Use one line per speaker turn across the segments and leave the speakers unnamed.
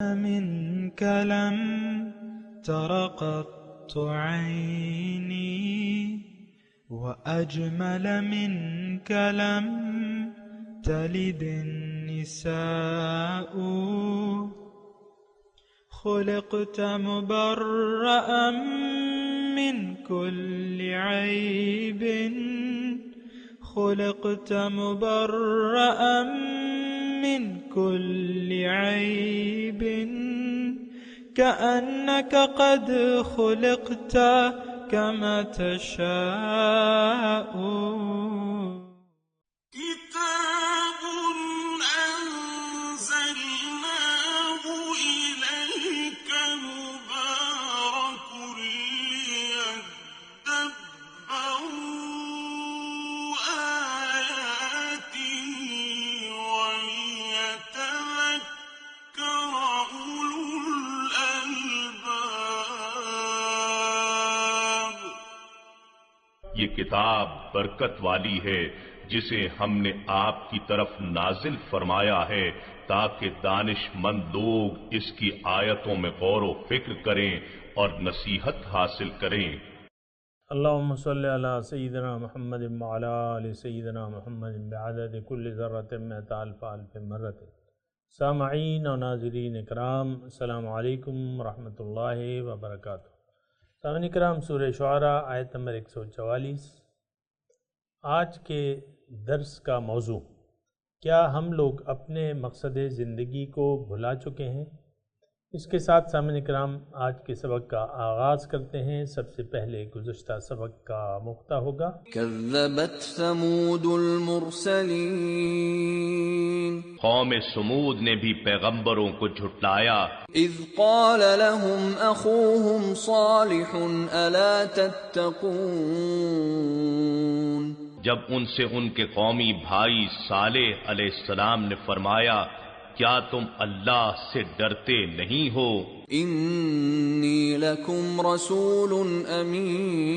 منك لم تر قط عيني وأجمل منك لم تلد النساء خلقت مبرأ من كل عيب خلقت مبرأ من كل عيب كأنك قد خلقت كما تشاء
كتاب أنزلناه إليك مبارك ليدبروا آياته وليتذكر أولو الألباب.
یہ کتاب برکت والی ہے جسے ہم نے آپ کی طرف نازل فرمایا ہے تاکہ دانش مند لوگ اس کی آیتوں میں غور و فکر کریں اور نصیحت حاصل کریں.
اللہم صلی علی سیدنا محمد وعلی آل سیدنا محمد بعدد کل ذرۃ مئۃ الف الف مرۃ. سامعین و ناظرین اکرام، السلام علیکم ورحمۃ اللہ وبرکاتہ. سامعین اکرام، سورہ شعراء آیت نمبر 144. آج کے درس کا موضوع: کیا ہم لوگ اپنے مقصد زندگی کو بھلا چکے ہیں؟ اس کے ساتھ سامعین کرام آج کے سبق کا آغاز کرتے ہیں. سب سے پہلے گزشتہ سبق کا مقطع ہوگا:
كذبت ثمود المرسلين
قوم سمود نے بھی پیغمبروں کو جھٹلایا.
إذ قال لهم أخوهم صالح ألا تتقون
جب ان سے ان کے قومی بھائی صالح علیہ السلام نے فرمایا کیا تم اللہ سے ڈرتے نہیں ہو؟
إني لكم رسول أمين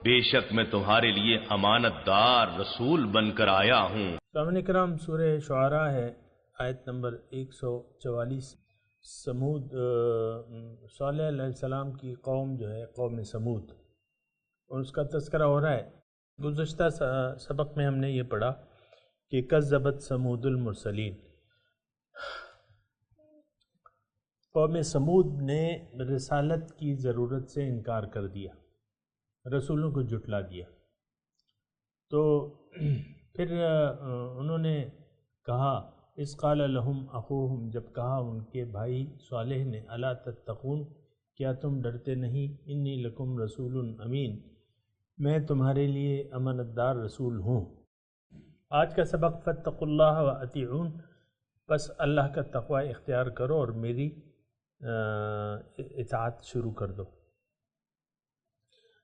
بے شک میں تمہارے لیے امانت دار رسول بن کر آیا ہوں.
سامعین کرام، سورہ شعراء ہے، آیت نمبر 144. سمود، صالح علیہ السلام کی قوم جو ہے قوم سمود، اور اس کا تذکرہ ہو رہا ہے. گزشتہ سبق میں ہم نے یہ پڑھا کہ کذبت ثمود المرسلین، قوم سمود نے رسالت کی ضرورت سے انکار کر دیا، رسولوں کو جھٹلا دیا. تو پھر انہوں نے کہا، اذ قال لهم اخوهم، جب کہا ان کے بھائی صالح نے، الا تتقون، کیا تم ڈرتے نہیں؟ انی لکم رسول امین، میں تمہارے لیے امانت دار رسول ہوں. آج کا سبق فاتقوا اللہ واطیعون، بس اللہ کا تقوی اختیار کرو اور میری اطاعت شروع کر دو.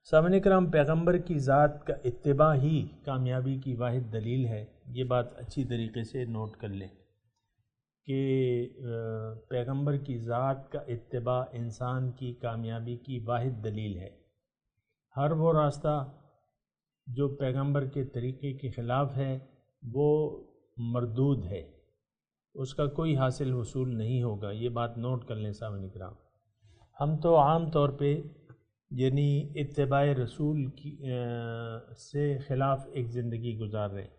سامعین کرام، پیغمبر کی ذات کا اتباع ہی کامیابی کی واحد دلیل ہے. یہ بات اچھی طریقے سے نوٹ کر لیں کہ پیغمبر کی ذات کا اتباع انسان کی کامیابی کی واحد دلیل ہے. ہر وہ راستہ جو پیغمبر کے طریقے کے خلاف ہے وہ مردود ہے، اس کا کوئی حاصل حصول نہیں ہوگا. یہ بات نوٹ کر لیں سامعین کرام. ہم تو عام طور پہ یعنی اتباع رسول کی سے خلاف ایک زندگی گزار رہے ہیں،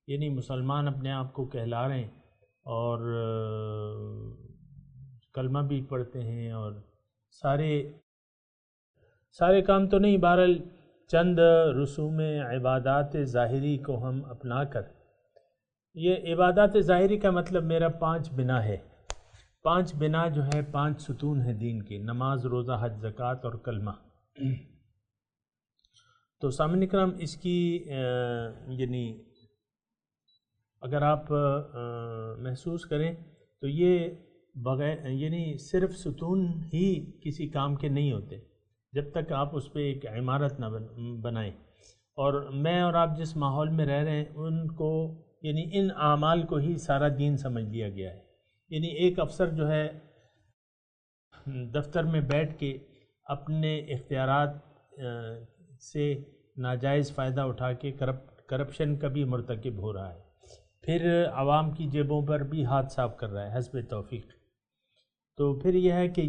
یعنی مسلمان اپنے آپ کو کہلا رہے ہیں اور کلمہ بھی پڑھتے ہیں اور سارے کام تو نہیں، بہرحال چند رسوم عبادات ظاہری کو ہم اپنا کر، یہ عبادات ظاہری کا مطلب میرا 5 بنا ہے. 5 بنا جو ہے 5 ستون ہیں دین کے: نماز، روزہ، حج، زکوٰۃ اور کلمہ. تو سامعین کرام، اس کی یعنی اگر آپ محسوس کریں تو یہ بغیر یعنی صرف ستون ہی کسی کام کے نہیں ہوتے جب تک آپ اس پہ ایک عمارت نہ بنائیں. اور میں اور آپ جس ماحول میں رہ رہے ہیں ان کو یعنی ان اعمال کو ہی سارا دین سمجھ لیا گیا ہے. یعنی ایک افسر جو ہے دفتر میں بیٹھ کے اپنے اختیارات سے ناجائز فائدہ اٹھا کے کرپشن کا بھی مرتکب ہو رہا ہے. پھر عوام کی جیبوں پر بھی ہاتھ صاف کر رہا ہے حسب توفیق. تو پھر یہ ہے کہ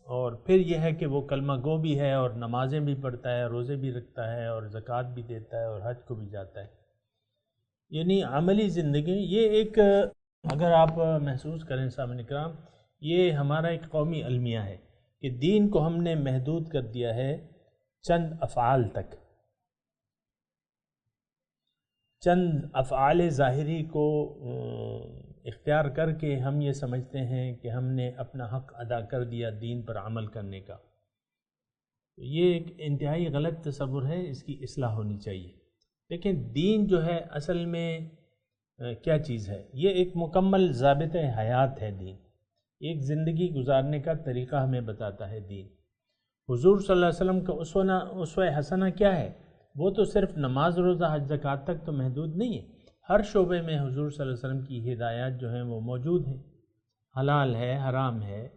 اور پھر یہ ہے کہ وہ کلمہ گو بھی ہے اور نمازیں بھی پڑھتا ہے، روزے بھی رکھتا ہے اور زکوٰۃ بھی دیتا ہے اور حج کو بھی جاتا ہے. یعنی عملی زندگی یہ ایک، اگر آپ محسوس کریں سامعین کرام، یہ ہمارا ایک قومی المیہ ہے کہ دین کو ہم نے محدود کر دیا ہے چند افعال تک. چند افعال ظاہری کو اختیار کر کے ہم یہ سمجھتے ہیں کہ ہم نے اپنا حق ادا کر دیا دین پر عمل کرنے کا. یہ ایک انتہائی غلط تصور ہے، اس کی اصلاح ہونی چاہیے. لیکن دین جو ہے اصل میں کیا چیز ہے؟ یہ ایک مکمل ضابطۂ حیات ہے. دین ایک زندگی گزارنے کا طریقہ ہمیں بتاتا ہے. دین حضور صلی اللہ علیہ وسلم کا اسوہ حسنہ کیا ہے؟ وہ تو صرف نماز، روزہ، حج، زکوٰۃ تک تو محدود نہیں ہے. ہر شعبے میں حضور صلی اللہ علیہ وسلم کی ہدایات جو ہیں وہ موجود ہیں. حلال ہے، حرام ہے،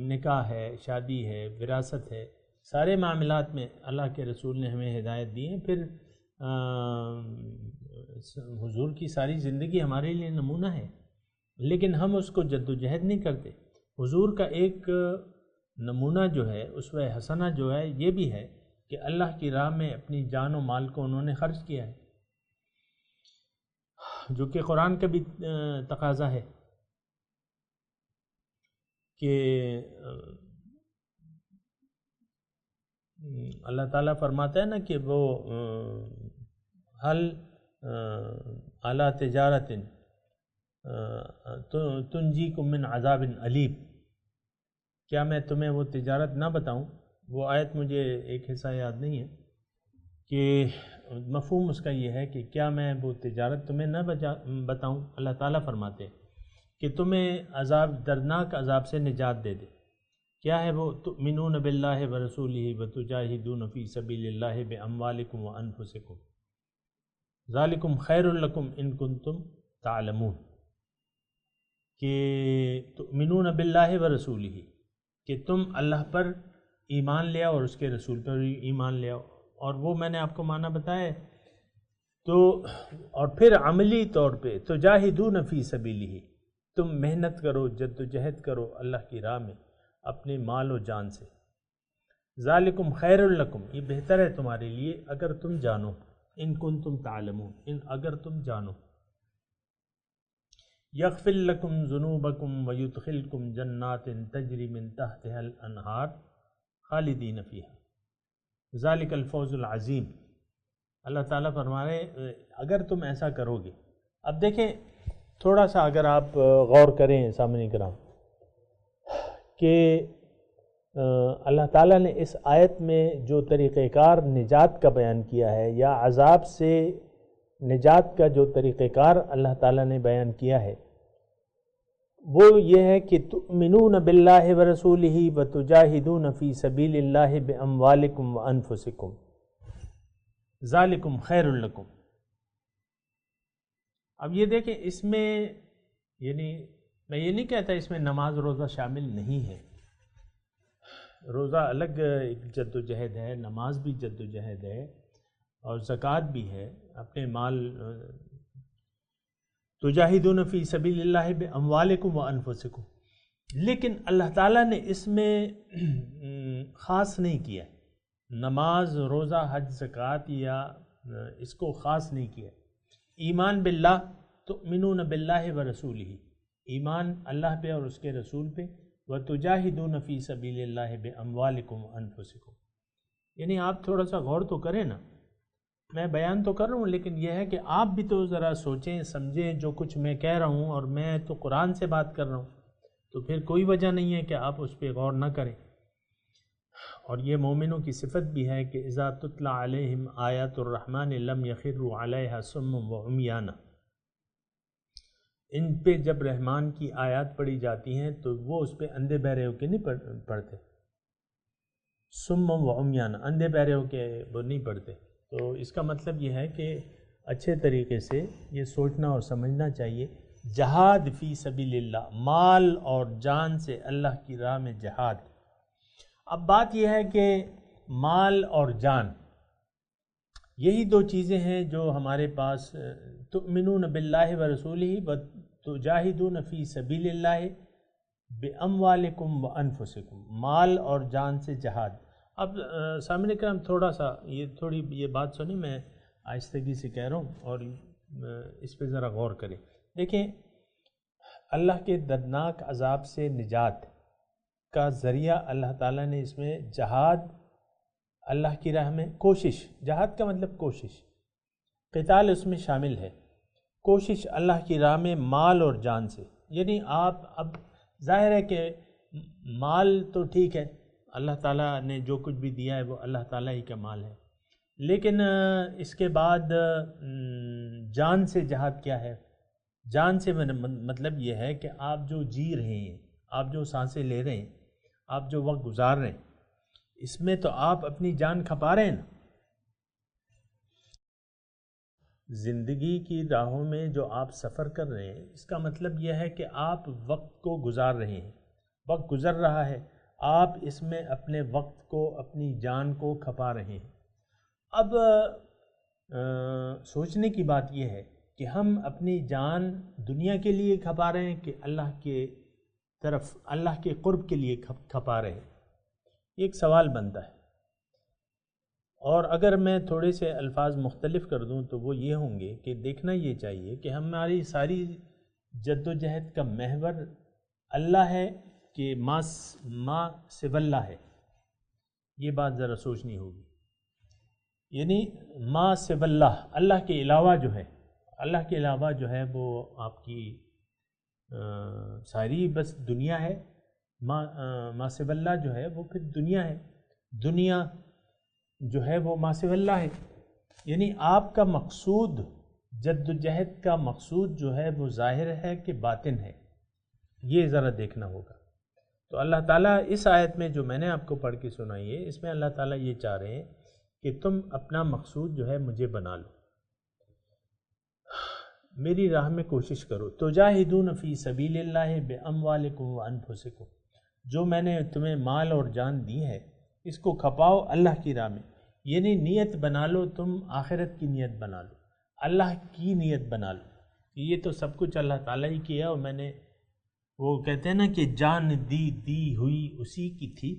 نکاح ہے، شادی ہے، وراثت ہے، سارے معاملات میں اللہ کے رسول نے ہمیں ہدایت دی ہے. پھر حضور کی ساری زندگی ہمارے لیے نمونہ ہے، لیکن ہم اس کو جد و جہد نہیں کرتے. حضور کا ایک نمونہ جو ہے، اسوہ حسنہ جو ہے، یہ بھی ہے کہ اللہ کی راہ میں اپنی جان و مال کو انہوں نے خرچ کیا ہے، جو کہ قرآن کا بھی تقاضا ہے کہ اللہ تعالیٰ فرماتا ہے نا کہ وہ حل اعلیٰ تجارت تنجیکم من عذاب علیم. کیا میں تمہیں وہ تجارت نہ بتاؤں؟ وہ آیت مجھے ایک حصہ یاد نہیں ہے کہ مفہوم اس کا یہ ہے کہ کیا میں وہ تجارت تمہیں نہ بتاؤں. اللہ تعالیٰ فرماتے ہیں کہ تمہیں دردناک عذاب سے نجات دے دے. کیا ہے وہ؟ تؤمنون باللہ ورسولہ وتجاہدون فی سبیل اللہ باموالکم وانفسکم ذالکم خیر لکم ان کنتم تعلمون. کہ تؤمنون باللہ ورسولہ، کہ تم اللہ پر ایمان لے آؤ اور اس کے رسول پر ایمان لے آؤ. اور وہ میں نے آپ کو معنی بتایا. تو اور پھر عملی طور پہ تجاہدون فی سبیلہ، تم محنت کرو، جد و جہد کرو اللہ کی راہ میں اپنے مال و جان سے. ذالکم خیر لکم، یہ بہتر ہے تمہارے لیے اگر تم جانو. ان کنتم تعلمون، اگر تم جانو. یغفر لکم ذنوبکم ویدخلکم جنات تجری من تحتها الانہار خالدین فیہا ذالک الفوز العظیم. اللہ تعالیٰ فرما رہے اگر تم ایسا کرو گے. اب دیکھیں تھوڑا سا اگر آپ غور کریں سامعین کرام کہ اللہ تعالیٰ نے اس آیت میں جو طریقہ کار نجات کا بیان کیا ہے، یا عذاب سے نجات کا جو طریقہ کار اللہ تعالیٰ نے بیان کیا ہے، وہ یہ ہے کہ تؤمنون باللہ ورسولہ وتجاہدون فی سبیل اللہ باموالکم وانفسکم ذالکم خیر لکم. اب یہ دیکھیں اس میں، یعنی میں یہ نہیں کہتا اس میں نماز روزہ شامل نہیں ہے. روزہ الگ ایک جد و جہد ہے، نماز بھی جد و جہد ہے، اور زکوٰۃ بھی ہے. اپنے مال تجاہدون فی سبیل اللہ باموالکم وانفسکم، لیکن اللہ تعالیٰ نے اس میں خاص نہیں کیا. نماز، روزہ، حج، زکوٰۃ یا اس کو خاص نہیں کیا. ایمان باللہ، تؤمنون باللہ ورسولہ، ایمان اللہ پہ اور اس کے رسول پہ. وتجاہدون فی سبیل اللہ باموالکم وانفسکم. یعنی آپ تھوڑا سا غور تو کریں نا. میں بیان تو کر رہا ہوں، لیکن یہ ہے کہ آپ بھی تو ذرا سوچیں سمجھیں جو کچھ میں کہہ رہا ہوں، اور میں تو قرآن سے بات کر رہا ہوں، تو پھر کوئی وجہ نہیں ہے کہ آپ اس پہ غور نہ کریں. اور یہ مومنوں کی صفت بھی ہے کہ اذا تتلی علیہم آیات الرحمن لم یخروا علیہا صما وعمیانا. ان پہ جب رحمان کی آیات پڑھی جاتی ہیں تو وہ اس پہ اندھے بہرے ہو کے نہیں پڑھتے. صما وعمیانا، اندھے بہرے ہو کے وہ نہیں پڑھتے. تو اس کا مطلب یہ ہے کہ اچھے طریقے سے یہ سوچنا اور سمجھنا چاہیے. جہاد فی سبیل اللہ، مال اور جان سے اللہ کی راہ میں جہاد. اب بات یہ ہے کہ مال اور جان یہی دو چیزیں ہیں جو ہمارے پاس، تؤمنون باللہ ورسولہ وتجاہدون فی سبیل اللہ باموالکم وانفسکم، مال اور جان سے جہاد۔ اب سامنے کرام تھوڑا سا یہ بات سنیں، میں آہستگی سے کہہ رہا ہوں اور اس پہ ذرا غور کریں۔ دیکھیں، اللہ کے دردناک عذاب سے نجات کا ذریعہ اللہ تعالیٰ نے اس میں جہاد، اللہ کی راہ میں کوشش، جہاد کا مطلب کوشش، قتال اس میں شامل ہے، کوشش اللہ کی راہ میں مال اور جان سے۔ یعنی آپ اب ظاہر ہے کہ مال تو ٹھیک ہے، اللہ تعالیٰ نے جو کچھ بھی دیا ہے وہ اللہ تعالیٰ ہی کا مال ہے، لیکن اس کے بعد جان سے جہاد کیا ہے؟ جان سے مطلب یہ ہے کہ آپ جو جی رہے ہیں، آپ جو سانسیں لے رہے ہیں، آپ جو وقت گزار رہے ہیں، اس میں تو آپ اپنی جان کھپا رہے ہیں نا۔ زندگی کی راہوں میں جو آپ سفر کر رہے ہیں، اس کا مطلب یہ ہے کہ آپ وقت کو گزار رہے ہیں، وقت گزر رہا ہے، آپ اس میں اپنے وقت کو، اپنی جان کو کھپا رہے ہیں۔ اب سوچنے کی بات یہ ہے کہ ہم اپنی جان دنیا کے لیے کھپا رہے ہیں کہ اللہ کے طرف، اللہ کے قرب کے لیے کھپا رہے ہیں؟ ایک سوال بنتا ہے، اور اگر میں تھوڑے سے الفاظ مختلف کر دوں تو وہ یہ ہوں گے کہ دیکھنا یہ چاہیے کہ ہماری ساری جد و جہد کا محور اللہ ہے کہ ما سوى اللہ ہے، یہ بات ذرا سوچنی ہوگی۔ یعنی ما سوى اللہ، اللہ کے علاوہ جو ہے، اللہ کے علاوہ جو ہے وہ آپ کی ساری بس دنیا ہے، ما سوى اللہ جو ہے وہ پھر دنیا ہے، دنیا جو ہے وہ ما سوى اللہ ہے۔ یعنی آپ کا مقصود، جد و جہد کا مقصود جو ہے وہ ظاہر ہے کہ باطن ہے، یہ ذرا دیکھنا ہوگا۔ تو اللہ تعالیٰ اس آیت میں جو میں نے آپ کو پڑھ کے سنائی ہے، اس میں اللہ تعالیٰ یہ چاہ رہے ہیں کہ تم اپنا مقصود جو ہے مجھے بنا لو، میری راہ میں کوشش کرو۔ تجاہدون فی سبیل اللہ باموالکم وانفسکم، جو میں نے تمہیں مال اور جان دی ہے اس کو کھپاؤ اللہ کی راہ میں۔ یعنی نیت بنا لو، تم آخرت کی نیت بنا لو، اللہ کی نیت بنا لو۔ یہ تو سب کچھ اللہ تعالیٰ ہی کیا، اور میں نے، وہ کہتے ہیں نا کہ جان دی ہوئی اسی کی تھی،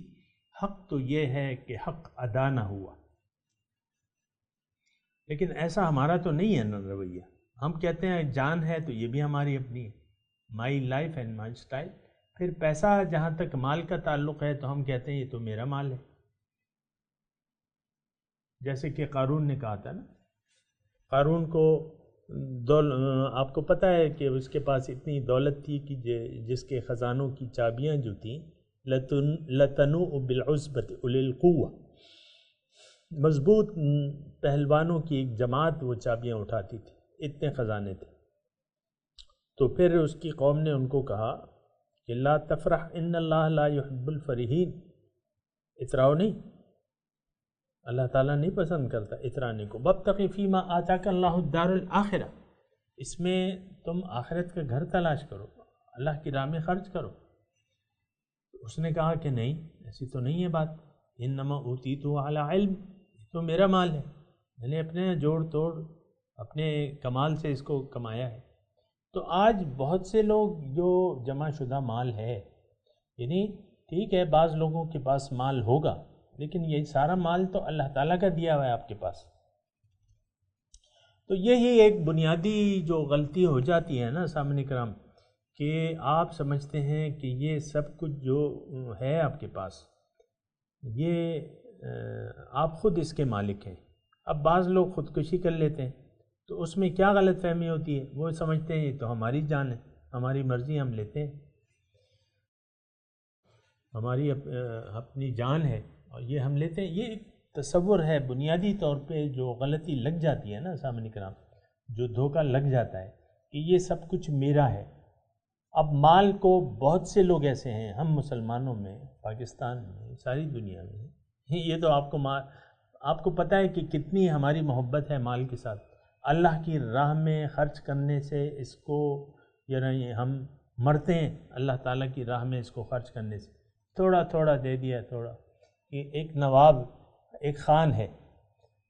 حق تو یہ ہے کہ حق ادا نہ ہوا۔ لیکن ایسا ہمارا تو نہیں ہے نا رویہ، ہم کہتے ہیں جان ہے تو یہ بھی ہماری اپنی ہے، my life and my style. پھر پیسہ جہاں تک مال کا تعلق ہے تو ہم کہتے ہیں یہ تو میرا مال ہے، جیسے کہ قارون نے کہا تھا نا، قارون کو آپ کو پتہ ہے کہ اس کے پاس اتنی دولت تھی کہ جس کے خزانوں کی چابیاں جو تھیں لَتَنُوءُ بِالْعُصْبَةِ أُولِي الْقُوَّةِ، مضبوط پہلوانوں کی ایک جماعت وہ چابیاں اٹھاتی تھی، اتنے خزانے تھے۔ تو پھر اس کی قوم نے ان کو کہا کہ لا تفرح ان اللہ لا يحب الفرحین، اتراؤ نہیں، اللہ تعالیٰ نہیں پسند کرتا اترانے کو۔ وابتغ فیما آتاک اللہ الدار الآخرہ، اس میں تم آخرت کا گھر تلاش کرو، اللہ کی راہ میں خرچ کرو۔ اس نے کہا کہ نہیں، ایسی تو نہیں ہے بات، انما اوتیتہ علی علم، یہ تو میرا مال ہے، میں نے اپنے جوڑ توڑ اپنے کمال سے اس کو کمایا ہے۔ تو آج بہت سے لوگ جو جمع شدہ مال ہے، یعنی ٹھیک ہے بعض لوگوں کے پاس مال ہوگا، لیکن یہ سارا مال تو اللہ تعالیٰ کا دیا ہوا ہے آپ کے پاس۔ تو یہی ایک بنیادی جو غلطی ہو جاتی ہے نا سامنے کرام، کہ آپ سمجھتے ہیں کہ یہ سب کچھ جو ہے آپ کے پاس، یہ آپ خود اس کے مالک ہیں۔ اب بعض لوگ خودکشی کر لیتے ہیں، تو اس میں کیا غلط فہمی ہوتی ہے؟ وہ سمجھتے ہیں یہ تو ہماری جان ہے، ہماری مرضی ہم لیتے ہیں، ہماری اپنی جان ہے اور یہ ہم لیتے ہیں۔ یہ ایک تصور ہے بنیادی طور پہ جو غلطی لگ جاتی ہے نا سامنے کرام، جو دھوکہ لگ جاتا ہے کہ یہ سب کچھ میرا ہے۔ اب مال کو بہت سے لوگ ایسے ہیں، ہم مسلمانوں میں، پاکستان میں، ساری دنیا میں، یہ تو آپ کو پتہ ہے کہ کتنی ہماری محبت ہے مال کے ساتھ۔ اللہ کی راہ میں خرچ کرنے سے اس کو، یعنی ہم مرتے ہیں اللہ تعالیٰ کی راہ میں اس کو خرچ کرنے سے، تھوڑا تھوڑا دے دیا تھوڑا۔ کہ ایک نواب، ایک خان ہے،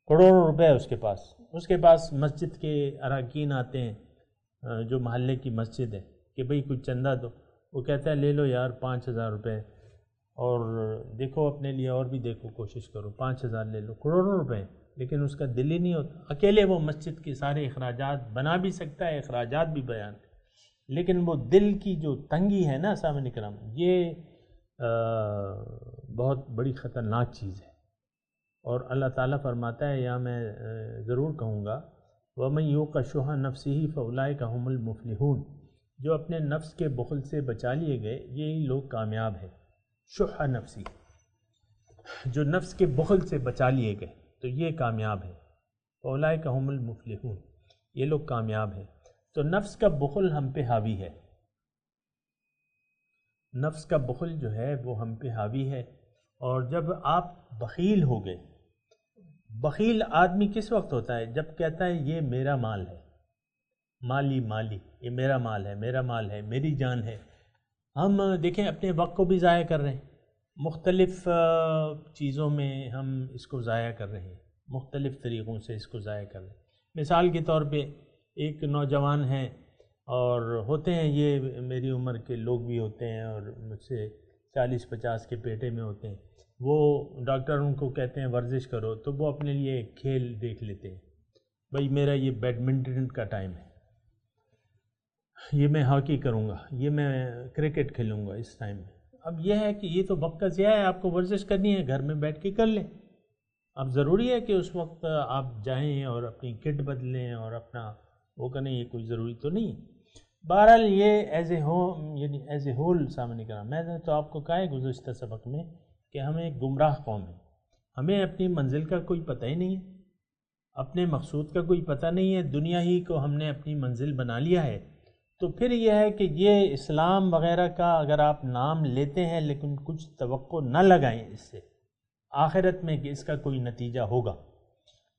کروڑوں روپے اس کے پاس مسجد کے اراکین آتے ہیں جو محلے کی مسجد ہے کہ بھئی کچھ چندہ دو، وہ کہتا ہے لے لو یار 5,000 روپے، اور دیکھو اپنے لیے اور بھی دیکھو، کوشش کرو 5,000 لے لو، کروڑوں روپے، لیکن اس کا دل ہی نہیں ہوتا. اکیلے وہ مسجد کے سارے اخراجات بنا بھی سکتا ہے، اخراجات بھی بیان، لیکن وہ دل کی جو تنگی ہے نا سامعین کرام، یہ بہت بڑی خطرناک چیز ہے. اور اللہ تعالیٰ فرماتا ہے، یا میں ضرور کہوں گا، وَمَن یُوقَ شُحَّ نَفْسِهِ فَأُولَٰئِکَ هُمُ الْمُفْلِحُونَ، جو اپنے نفس کے بخل سے بچا لیے گئے یہی لوگ کامیاب ہیں. شح نفسی، جو نفس کے بخل سے بچا لیے گئے تو یہ کامیاب ہے. فَأُولَٰئِکَ هُمُ الْمُفْلِحُونَ، یہ لوگ کامیاب ہیں. تو نفس کا بخل ہم پہ حاوی ہے، نفس کا بخل جو ہے وہ ہم پہ حاوی ہے. اور جب آپ بخیل ہو گئے، بخیل آدمی کس وقت ہوتا ہے؟ جب کہتا ہے یہ میرا مال ہے، مالی، یہ میرا مال ہے، میرا مال ہے، میری جان ہے. ہم دیکھیں اپنے وقت کو بھی ضائع کر رہے ہیں، مختلف چیزوں میں ہم اس کو ضائع کر رہے ہیں، مختلف طریقوں سے اس کو ضائع کر رہے ہیں. مثال کے طور پہ ایک نوجوان ہیں اور ہوتے ہیں، یہ میری عمر کے لوگ بھی ہوتے ہیں اور مجھ سے 40-50 کے پیٹے میں ہوتے ہیں، وہ ڈاکٹر ان کو کہتے ہیں ورزش کرو تو وہ اپنے لیے کھیل دیکھ لیتے ہیں. بھئی میرا یہ بیڈمنٹن کا ٹائم ہے، یہ میں ہاکی کروں گا، یہ میں کرکٹ کھیلوں گا اس ٹائم میں. اب یہ ہے کہ یہ تو وقت کا ضیاع ہے، آپ کو ورزش کرنی ہے گھر میں بیٹھ کے کر لیں. اب ضروری ہے کہ اس وقت آپ جائیں اور اپنی کٹ بدلیں اور اپنا وہ کریں، یہ کوئی ضروری تو نہیں ہے. بہرحال یہ ایز اے ہول سامنے کرا. میں نے تو آپ کو کہا ہے گزشتہ سبق میں کہ ہم ایک گمراہ قوم ہے، ہمیں اپنی منزل کا کوئی پتہ ہی نہیں ہے، اپنے مقصود کا کوئی پتہ نہیں ہے، دنیا ہی کو ہم نے اپنی منزل بنا لیا ہے. تو پھر یہ ہے کہ یہ اسلام وغیرہ کا اگر آپ نام لیتے ہیں لیکن کچھ توقع نہ لگائیں اس سے آخرت میں کہ اس کا کوئی نتیجہ ہوگا.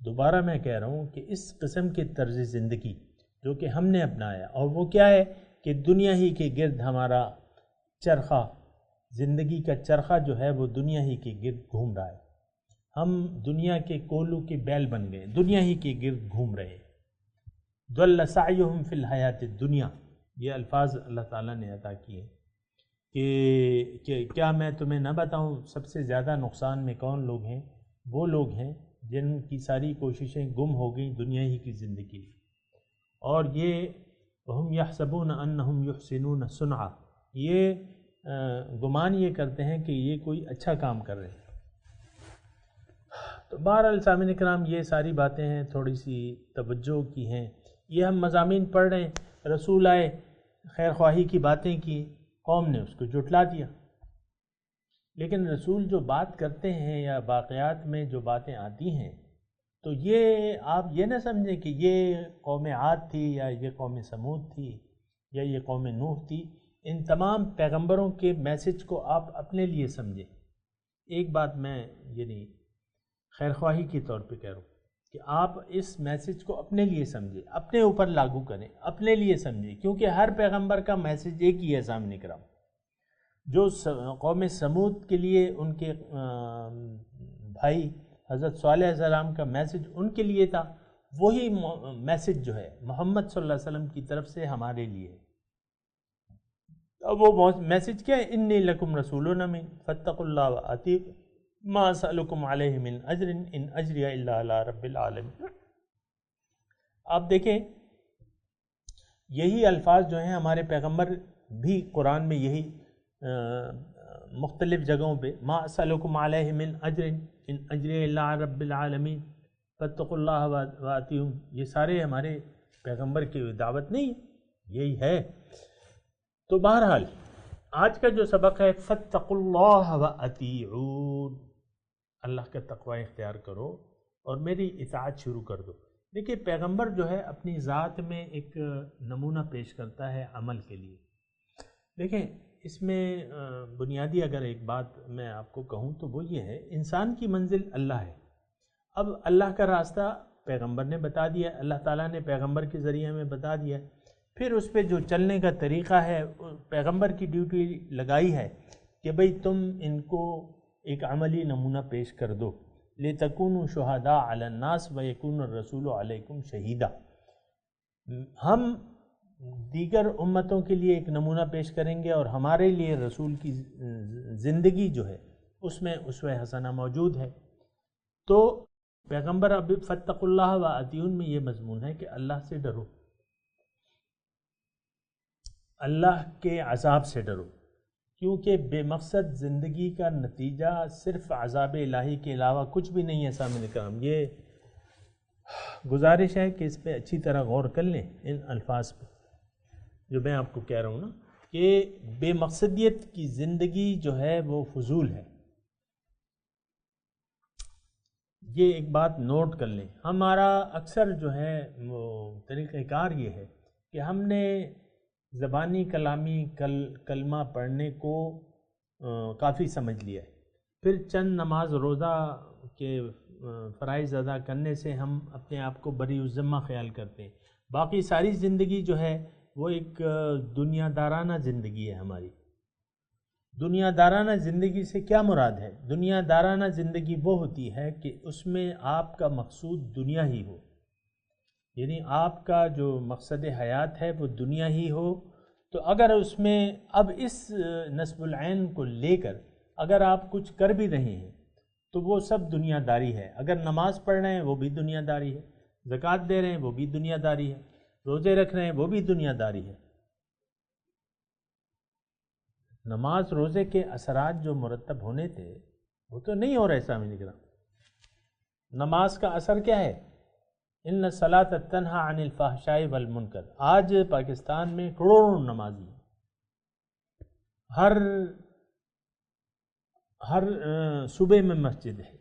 دوبارہ میں کہہ رہا ہوں کہ اس قسم کی طرز زندگی جو کہ ہم نے اپنایا، اور وہ کیا ہے کہ دنیا ہی کے گرد ہمارا چرخہ، زندگی کا چرخہ جو ہے وہ دنیا ہی کے گرد گھوم رہا ہے. ہم دنیا کے کولو کے بیل بن گئے، دنیا ہی کے گرد گھوم رہے ہیں. ضل سعیہم فی الحیات الدنیا، یہ الفاظ اللہ تعالیٰ نے عطا کیے کہ کیا میں تمہیں نہ بتاؤں سب سے زیادہ نقصان میں کون لوگ ہیں؟ وہ لوگ ہیں جن کی ساری کوششیں گم ہو گئیں دنیا ہی کی زندگی میں. اور یہ ہم یحسبون انہم یحسنون صنعا، یہ گمان یہ کرتے ہیں کہ یہ کوئی اچھا کام کر رہے ہیں. تو بہرحال سامعین کرام یہ ساری باتیں ہیں، تھوڑی سی توجہ کی ہیں. یہ ہم مضامین پڑھ رہے ہیں، رسول آئے، خیر خواہی کی باتیں کی، قوم نے اس کو جھٹلا دیا. لیکن رسول جو بات کرتے ہیں یا واقعات میں جو باتیں آتی ہیں تو یہ آپ یہ نہ سمجھیں کہ یہ قوم عاد تھی یا یہ قوم سمود تھی یا یہ قوم نوح تھی. ان تمام پیغمبروں کے میسج کو آپ اپنے لیے سمجھیں. ایک بات میں یعنی خیر خواہی کے طور پہ کہہ رہا ہوں کہ آپ اس میسج کو اپنے لیے سمجھیں، اپنے اوپر لاگو کریں، اپنے لیے سمجھیں، کیونکہ ہر پیغمبر کا میسج ایک ہی ہے سامنے کرام. جو قوم سمود کے لیے ان کے بھائی حضرت صالح علیہ السلام کا میسج ان کے لیے تھا، وہی میسج جو ہے محمد صلی اللہ علیہ وسلم کی طرف سے ہمارے لیے. اب وہ میسج کیا ہے؟ انی لکم رسول امین فاتقوا اللہ واتیعون ما اسألکم علیہ من اجر ان اجری الا علی رب العالمین. آپ دیکھیں یہی الفاظ جو ہیں ہمارے پیغمبر بھی قرآن میں یہی مختلف جگہوں پہ ما اسألکم علیہ من اجر ان اجری الا علی رب العالمین فاتقوا اللہ واتیعون، یہ سارے ہمارے پیغمبر کی دعوت نہیں ہے، یہی ہے. تو بہرحال آج کا جو سبق ہے فاتقوا اللہ واتیعون، اللہ کا تقوی اختیار کرو اور میری اطاعت شروع کر دو. دیکھیے پیغمبر جو ہے اپنی ذات میں ایک نمونہ پیش کرتا ہے عمل کے لیے. دیکھیں اس میں بنیادی اگر ایک بات میں آپ کو کہوں تو وہ یہ ہے، انسان کی منزل اللہ ہے. اب اللہ کا راستہ پیغمبر نے بتا دیا، اللہ تعالیٰ نے پیغمبر کے ذریعے میں بتا دیا، پھر اس پہ جو چلنے کا طریقہ ہے پیغمبر کی ڈیوٹی لگائی ہے کہ بھئی تم ان کو ایک عملی نمونہ پیش کر دو. لِتَكُونُوا شُهَدَاءَ عَلَى النَّاسِ وَيَكُونَ الرَّسُولُ عَلَيْكُمْ شَهِيدًا، ہم دیگر امتوں کے لیے ایک نمونہ پیش کریں گے اور ہمارے لیے رسول کی زندگی جو ہے اس میں اسوہ حسنہ موجود ہے۔ تو پیغمبر اب فَاتَّقُوا اللَّهَ وَأَطِیعُونِ میں یہ مضمون ہے کہ اللہ سے ڈرو، اللہ کے عذاب سے ڈرو، کیونکہ بے مقصد زندگی کا نتیجہ صرف عذاب الہی کے علاوہ کچھ بھی نہیں ہے۔ سامعین کرام، یہ گزارش ہے کہ اس پہ اچھی طرح غور کر لیں، ان الفاظ پہ جو میں آپ کو کہہ رہا ہوں نا، کہ بے مقصدیت کی زندگی جو ہے وہ فضول ہے۔ یہ ایک بات نوٹ کر لیں، ہمارا اکثر جو ہے وہ طریقہ کار یہ ہے کہ ہم نے زبانی کلامی کلمہ پڑھنے کو کافی سمجھ لیا ہے، پھر چند نماز روزہ کے فرائض ادا کرنے سے ہم اپنے آپ کو بری الذمہ خیال کرتے ہیں، باقی ساری زندگی جو ہے وہ ایک دنیا دارانہ زندگی ہے ہماری۔ دنیا دارانہ زندگی سے کیا مراد ہے؟ دنیا دارانہ زندگی وہ ہوتی ہے کہ اس میں آپ کا مقصود دنیا ہی ہو، یعنی آپ کا جو مقصد حیات ہے وہ دنیا ہی ہو۔ تو اگر اس میں اب اس نصب العین کو لے کر اگر آپ کچھ کر بھی رہے ہیں تو وہ سب دنیا داری ہے۔ اگر نماز پڑھ رہے ہیں وہ بھی دنیا داری ہے، زکوٰۃ دے رہے ہیں وہ بھی دنیا داری ہے، روزے رکھ رہے ہیں وہ بھی دنیا داری ہے۔ نماز روزے کے اثرات جو مرتب ہونے تھے وہ تو نہیں ہو رہے۔ سامعین کرام، نماز کا اثر کیا ہے؟ ان الصلاۃ تنہی عن الفحشاء والمنکر۔ آج پاکستان میں کروڑوں نمازی ہیں، ہر صوبے میں مسجد ہے،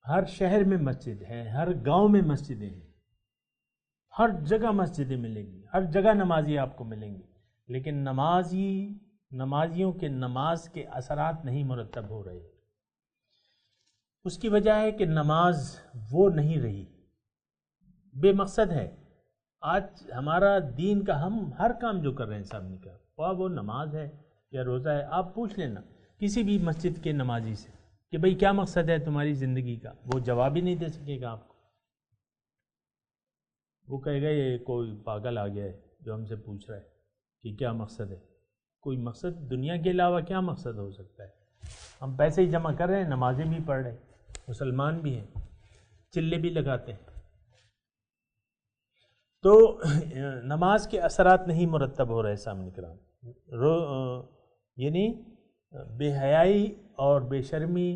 ہر شہر میں مسجد ہے، ہر گاؤں میں مسجدیں ہیں، ہر جگہ مسجدیں ملیں گی، ہر جگہ نمازی آپ کو ملیں گے، لیکن نمازیوں کے نماز کے اثرات نہیں مرتب ہو رہے۔ اس کی وجہ ہے کہ نماز وہ نہیں رہی، بے مقصد ہے۔ آج ہمارا دین کا ہم ہر کام جو کر رہے ہیں سامنے کا، خواہ وہ نماز ہے یا روزہ ہے، آپ پوچھ لینا کسی بھی مسجد کے نمازی سے کہ بھئی کیا مقصد ہے تمہاری زندگی کا، وہ جواب ہی نہیں دے سکے گا آپ کو۔ وہ کہے گا یہ کوئی پاگل آ گیا ہے جو ہم سے پوچھ رہا ہے کہ کیا مقصد ہے۔ کوئی مقصد دنیا کے علاوہ کیا مقصد ہو سکتا ہے؟ ہم پیسے ہی جمع کر رہے ہیں، نمازیں بھی پڑھ رہے ہیں، مسلمان بھی ہیں، چلے بھی لگاتے ہیں، تو نماز کے اثرات نہیں مرتب ہو رہے سامنے کرام۔ یعنی بے حیائی اور بے شرمی،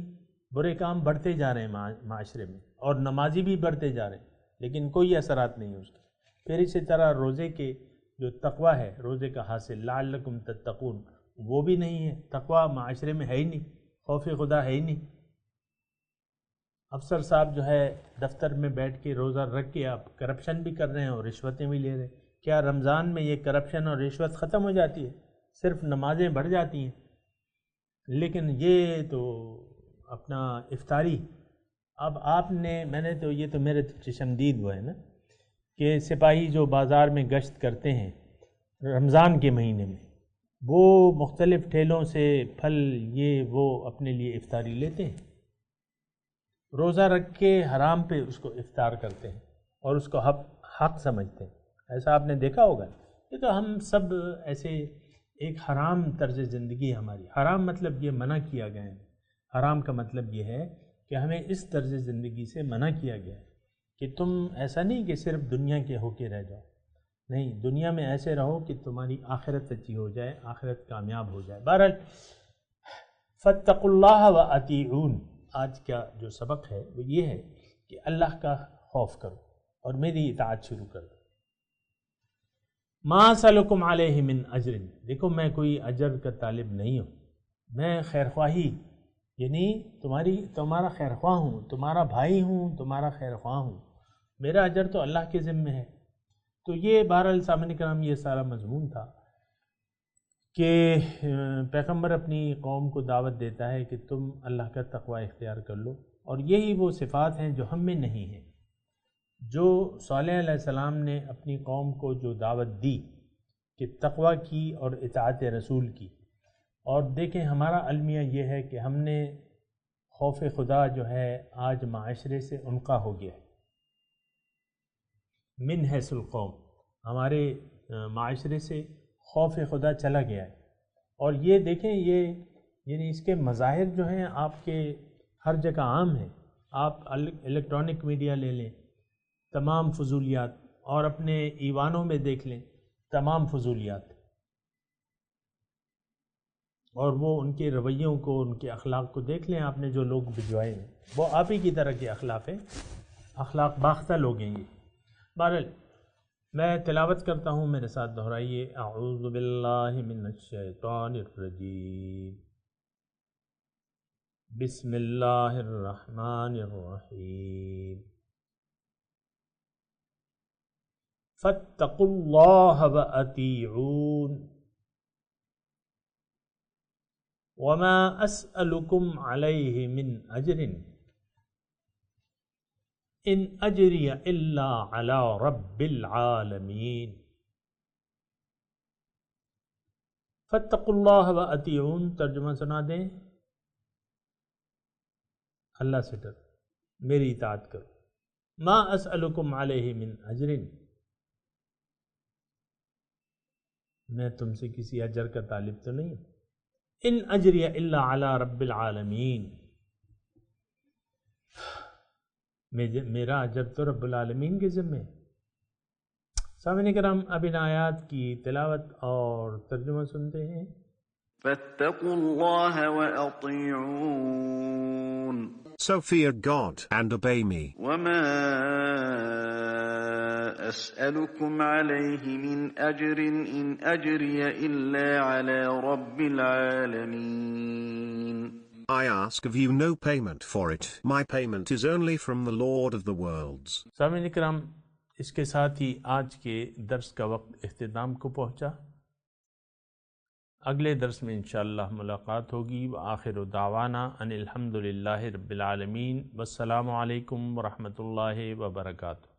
برے کام بڑھتے جا رہے ہیں معاشرے میں، اور نمازی بھی بڑھتے جا رہے ہیں، لیکن کوئی اثرات نہیں ہے اس کا۔ پھر اسی طرح روزے کے جو تقوی ہے، روزے کا حاصل لعلکم تتقون، وہ بھی نہیں ہے، تقوی معاشرے میں ہے ہی نہیں، خوف خدا ہے ہی نہیں۔ افسر صاحب جو ہے دفتر میں بیٹھ کے روزہ رکھ کے آپ کرپشن بھی کر رہے ہیں اور رشوتیں بھی لے رہے ہیں۔ کیا رمضان میں یہ کرپشن اور رشوت ختم ہو جاتی ہے؟ صرف نمازیں بڑھ جاتی ہیں؟ لیکن یہ تو اپنا افطاری، اب آپ نے، میں نے تو یہ تو میرے چشمدید وہ ہے نا کہ سپاہی جو بازار میں گشت کرتے ہیں رمضان کے مہینے میں، وہ مختلف ٹھیلوں سے پھل یہ وہ اپنے لیے افطاری لیتے ہیں، روزہ رکھ کے حرام پہ اس کو افطار کرتے ہیں اور اس کو حق سمجھتے ہیں۔ ایسا آپ نے دیکھا ہوگا۔ یہ تو ہم سب ایسے ایک حرام طرز زندگی ہے ہماری۔ حرام مطلب یہ منع کیا گیا ہے، حرام کا مطلب یہ ہے کہ ہمیں اس طرز زندگی سے منع کیا گیا ہے کہ تم ایسا نہیں کہ صرف دنیا کے ہو کے رہ جاؤ، نہیں، دنیا میں ایسے رہو کہ تمہاری آخرت اچھی ہو جائے، آخرت کامیاب ہو جائے۔ بہرحال فاتقوا اللہ واطیعون، آج کا جو سبق ہے وہ یہ ہے کہ اللہ کا خوف کرو اور میری اطاعت شروع کرو۔ ما اسألکم علیہ من اجر، دیکھو میں کوئی اجر کا طالب نہیں ہوں، میں خیرخواہی یعنی تمہارا خیرخواہ ہوں، تمہارا بھائی ہوں، تمہارا خیرخواہ ہوں، میرا اجر تو اللہ کے ذمہ ہے۔ تو یہ بہرحال سامعین کرام یہ سارا مضمون تھا کہ پیغمبر اپنی قوم کو دعوت دیتا ہے کہ تم اللہ کا تقوی اختیار کر لو، اور یہی وہ صفات ہیں جو ہم میں نہیں ہیں۔ جو صالح علیہ السلام نے اپنی قوم کو جو دعوت دی کہ تقوی کی اور اطاعت رسول کی، اور دیکھیں ہمارا المیہ یہ ہے کہ ہم نے خوف خدا جو ہے آج معاشرے سے انقا ہو گیا ہے، من حیث القوم، ہمارے معاشرے سے خوف خدا چلا گیا ہے۔ اور یہ دیکھیں، یہ یعنی اس کے مظاہر جو ہیں آپ کے ہر جگہ عام ہیں۔ آپ الیکٹرانک میڈیا لے لیں، تمام فضولیات، اور اپنے ایوانوں میں دیکھ لیں تمام فضولیات، اور وہ ان کے رویوں کو، ان کے اخلاق کو دیکھ لیں آپ نے، جو لوگ بھجوائے ہیں وہ آپ ہی کی طرح کے اخلاق ہیں، اخلاق باختہ لوگ ہیں یہ۔ بہرحال میں تلاوت کرتا ہوں، میرے ساتھ دہرائیے، اعوذ باللہ من الشیطان الرجیم، بسم اللہ الرحمن الرحیم، فاتقوا اللہ وأطیعون وما اسألکم علیہ من اجر ان اجری الا علی رب العالمین۔ فاتقوا اللہ وأطیعون ترجمہ سنا دیں، اللہ سے ڈرو، میری اطاعت کرو۔ ما اسألکم علیہ من اجر، میں تم سے کسی اجر کا طالب تو نہیں ہوں۔ ان اجری الا علی رب العالمین، میرا اجر تو رب العالمین کے ذمے ہے۔ سامعین کرام، اب ان آیات کی تلاوت اور ترجمہ سنتے ہیں۔
فاتقوا اللہ وأطیعون
So fear God and obey me.
وما أسألكم عليه من أجر إن أجري إلا على رب العالمين.
I ask of you no payment for it. My payment is only from the Lord of the worlds.
سامعین کرام، اس کے ساتھ ہی آج کے درس کا وقت اختتام کو پہنچا۔ اگلے درس میں انشاءاللہ ملاقات ہوگی۔ وآخر دعوانا ان الحمد للہ رب العالمین، والسلام علیکم ورحمۃ اللہ وبرکاتہ۔